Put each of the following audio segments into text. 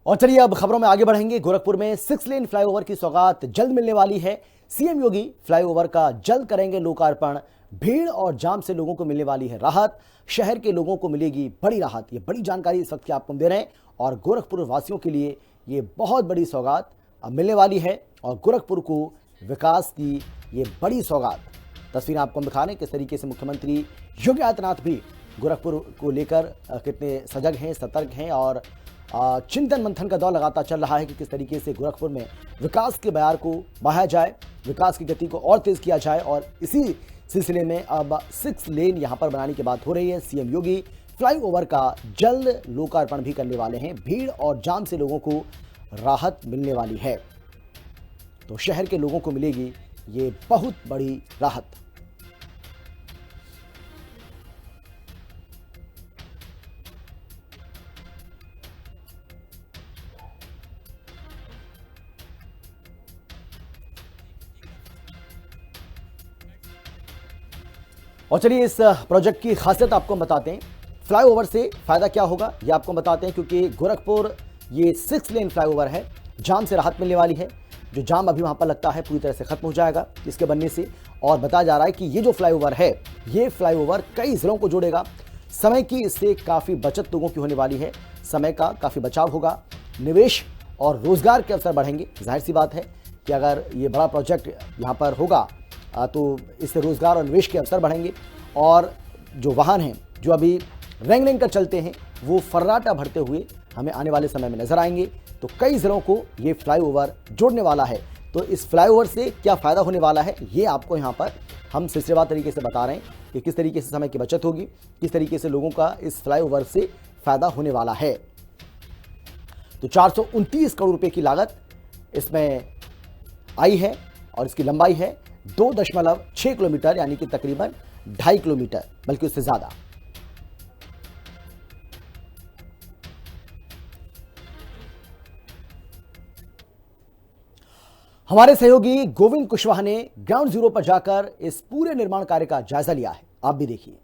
और चलिए अब खबरों में आगे बढ़ेंगे। गोरखपुर में 6 लेन फ्लाईओवर की सौगात जल्द मिलने वाली है। सीएम योगी फ्लाईओवर का जल्द करेंगे लोकार्पण। भीड़ और जाम से लोगों को मिलने वाली है राहत। शहर के लोगों को मिलेगी बड़ी राहत। ये बड़ी जानकारी इस वक्त की आपको हम दे रहे हैं और गोरखपुर वासियों के लिए ये बहुत बड़ी सौगात अब मिलने वाली है और गोरखपुर को विकास की ये बड़ी सौगात। तस्वीरें आपको हम दिखा रहे हैं किस तरीके से मुख्यमंत्री योगी आदित्यनाथ भी गोरखपुर को लेकर कितने सजग हैं, सतर्क हैं और चिंतन मंथन का दौर लगातार चल रहा है कि किस तरीके से गोरखपुर में विकास के बयार को बढ़ाया जाए, विकास की गति को और तेज किया जाए। और इसी सिलसिले में अब 6 लेन यहां पर बनाने की बात हो रही है। सीएम योगी फ्लाईओवर का जल्द लोकार्पण भी करने वाले हैं। भीड़ और जाम से लोगों को राहत मिलने वाली है, तो शहर के लोगों को मिलेगी ये बहुत बड़ी राहत। और चलिए इस प्रोजेक्ट की खासियत आपको बताते हैं। फ्लाईओवर से फायदा क्या होगा ये आपको बताते हैं, क्योंकि गोरखपुर ये 6 लेन फ्लाईओवर है। जाम से राहत मिलने वाली है। जो जाम अभी वहां पर लगता है पूरी तरह से खत्म हो जाएगा इसके बनने से। और बताया जा रहा है कि ये जो फ्लाईओवर है ये फ्लाईओवर कई जिलों को जोड़ेगा। समय की इससे काफ़ी बचत लोगों की होने वाली है। समय का काफ़ी बचाव होगा। निवेश और रोजगार के अवसर बढ़ेंगे। जाहिर सी बात है कि अगर ये बड़ा प्रोजेक्ट यहाँ पर होगा तो इससे रोजगार और निवेश के अवसर बढ़ेंगे। और जो वाहन हैं जो अभी रेंग रेंग कर चलते हैं वो फर्राटा भरते हुए हमें आने वाले समय में नजर आएंगे। तो कई जिलों को ये फ्लाईओवर जोड़ने वाला है। तो इस फ्लाईओवर से क्या फ़ायदा होने वाला है ये आपको यहाँ पर हम सिलसिलेवार तरीके से बता रहे हैं कि किस तरीके से समय की बचत होगी, किस तरीके से लोगों का इस फ्लाईओवर से फ़ायदा होने वाला है। तो 429 करोड़ रुपए की लागत इसमें आई है और इसकी लंबाई है 2.6 किलोमीटर, यानी कि तकरीबन 2.5 किलोमीटर, बल्कि उससे ज्यादा। हमारे सहयोगी गोविंद कुशवाहा ने ग्राउंड जीरो पर जाकर इस पूरे निर्माण कार्य का जायजा लिया है। आप भी देखिए।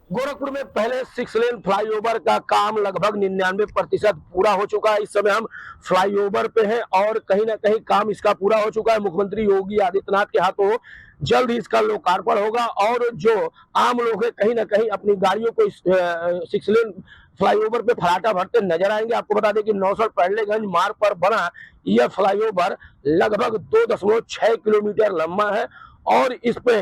गोरखपुर में पहले 6 लेन फ्लाईओवर का काम लगभग 99% पूरा हो चुका है। इस समय हम फ्लाईओवर पे हैं और कहीं ना कहीं काम इसका पूरा हो चुका है। मुख्यमंत्री योगी आदित्यनाथ के हाथों जल्द ही इसका लोकार्पण होगा और जो आम लोग हैं कहीं ना कहीं अपनी गाड़ियों को इस 6 लेन फ्लाईओवर पे फराटा भरते नजर आएंगे। आपको बता दें कि नौसर पैडलेगंज मार्ग पर बना यह फ्लाईओवर लगभग 2.6 किलोमीटर लंबा है और इस पे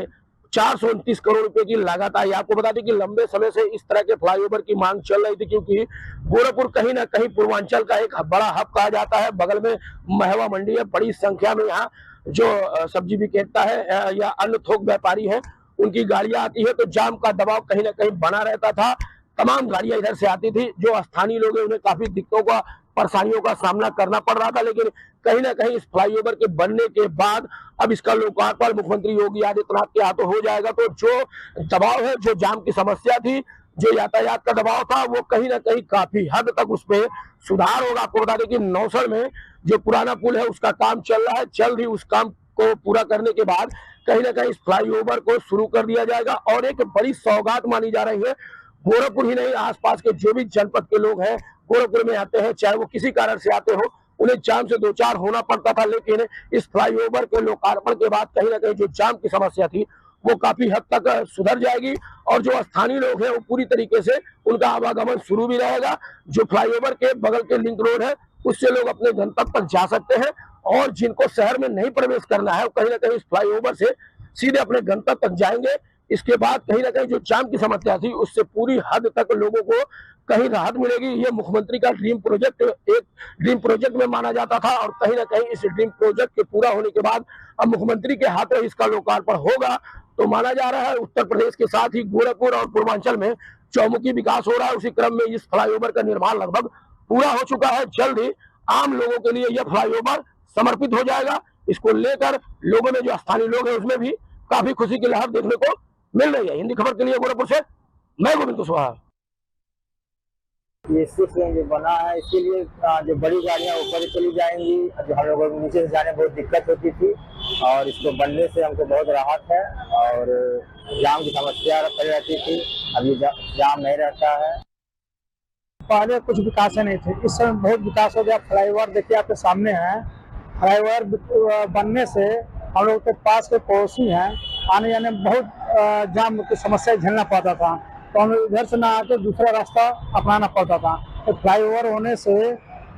429 करोड़ रुपए की लागत आई। आपको बता दें कि लंबे समय से इस तरह के फ्लाईओवर की मांग चल रही थी, क्योंकि गोरखपुर कहीं ना कहीं पूर्वांचल का एक बड़ा हब कहा जाता है। बगल में महवा मंडी है। बड़ी संख्या में यहाँ जो सब्जी विक्रेता है या अन्य थोक व्यापारी हैं उनकी गाड़ियां आती है, तो जाम का दबाव कहीं ना कहीं बना रहता था। तमाम गाड़ियां इधर से आती थी। जो स्थानीय लोग हैं उन्हें काफी दिक्कतों का, परेशानियों का सामना करना पड़ रहा था। लेकिन कहीं ना कहीं इस फ्लाईओवर के बनने के बाद अब इसका लोकार्पण मुख्यमंत्री योगी आदित्यनाथ के हाथों हो जाएगा। तो जो दबाव है, जो जाम की समस्या थी, जो यातायात का दबाव था, वो कहीं ना कहीं काफी हद तक उस पर सुधार होगा। आपको बता दें कि नौसर में जो पुराना पुल है उसका काम चल रहा है। जल्द ही उस काम को पूरा करने के बाद कहीं ना कहीं इस फ्लाईओवर को शुरू कर दिया जाएगा और एक बड़ी सौगात मानी जा रही है। गोरखपुर ही नहीं, आसपास के जो भी जनपद के लोग हैं गोरखपुर में आते हैं, चाहे वो किसी कारण से आते हो, उन्हें जाम से दो चार होना पड़ता था। लेकिन इस फ्लाईओवर के लोकार्पण के बाद कहीं ना कहीं जो जाम की समस्या थी वो काफी हद तक सुधर जाएगी और जो स्थानीय लोग हैं वो पूरी तरीके से उनका आवागमन शुरू भी रहेगा। जो फ्लाईओवर के बगल के लिंक रोड है उससे लोग अपने गंतव्य तक जा सकते हैं और जिनको शहर में नहीं प्रवेश करना है वो कहीं ना कहीं इस फ्लाईओवर से सीधे अपने गंतव्य तक जाएंगे। इसके बाद कहीं ना कहीं जो जाम की समस्या थी उससे पूरी हद तक लोगों को कहीं राहत मिलेगी। ये मुख्यमंत्री का ड्रीम प्रोजेक्ट एक ड्रीम प्रोजेक्ट में माना जाता था और कहीं ना कहीं इस ड्रीम प्रोजेक्ट के पूरा होने के बाद अब मुख्यमंत्री के हाथों इसका लोकार्पण होगा। तो माना जा रहा है उत्तर प्रदेश के साथ ही गोरखपुर और पूर्वांचल में चौमुखी विकास हो रहा है। उसी क्रम में इस फ्लाईओवर का निर्माण लगभग पूरा हो चुका है। जल्द ही आम लोगों के लिए यह फ्लाईओवर समर्पित हो जाएगा। इसको लेकर लोगों में जो स्थानीय लोग हैं उसमें भी काफी खुशी की लहर देखने को मिल रही है। हिंदी खबर के लिए गोरखपुर से मैं गोविंद कुशवाहा। ये 6 लेन जो बना है इसके लिए जो बड़ी गाड़ियां ऊपर चली जाएंगी, जो हम लोगों को नीचे से जाने में बहुत दिक्कत होती थी, और इसको बनने से हमको बहुत राहत है और जाम की समस्या पड़ रहती थी, अभी जाम नहीं रहता है। पहले कुछ विकास नहीं थे, इस समय बहुत विकास हो गया। फ्लाईओवर देखिए आपके सामने है। फ्लाईओवर बनने से हम लोग के पास के पड़ोसी हैं, आने जाने में बहुत जाम की समस्या झेलना पड़ता था, तो हमें इधर से ना आके दूसरा रास्ता अपनाना पड़ता था। तो फ्लाईओवर होने से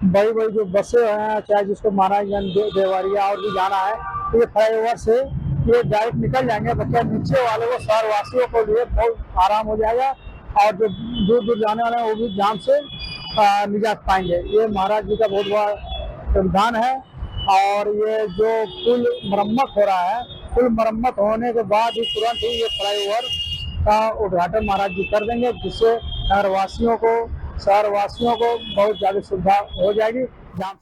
बड़ी बड़ी जो बसें हैं, चाहे जिसको महाराजगंज देवरिया और भी जाना है, तो ये फ्लाईओवर से ये डायरेक्ट निकल जाएंगे। बच्चे नीचे वाले को, शहर वासियों को लिए बहुत आराम हो जाएगा और जो दूर दूर जाने वाले हैं वो भी जाम से निजात पाएंगे। ये महाराज जी का बहुत बड़ा योगदान है। और ये जो पुल मरम्मत हो रहा है, पुल मरम्मत होने के बाद ही तुरंत ही ये फ्लाईओवर का उद्घाटन महाराज जी कर देंगे, जिससे शहर वासियों को बहुत ज़्यादा सुविधा हो जाएगी। जाम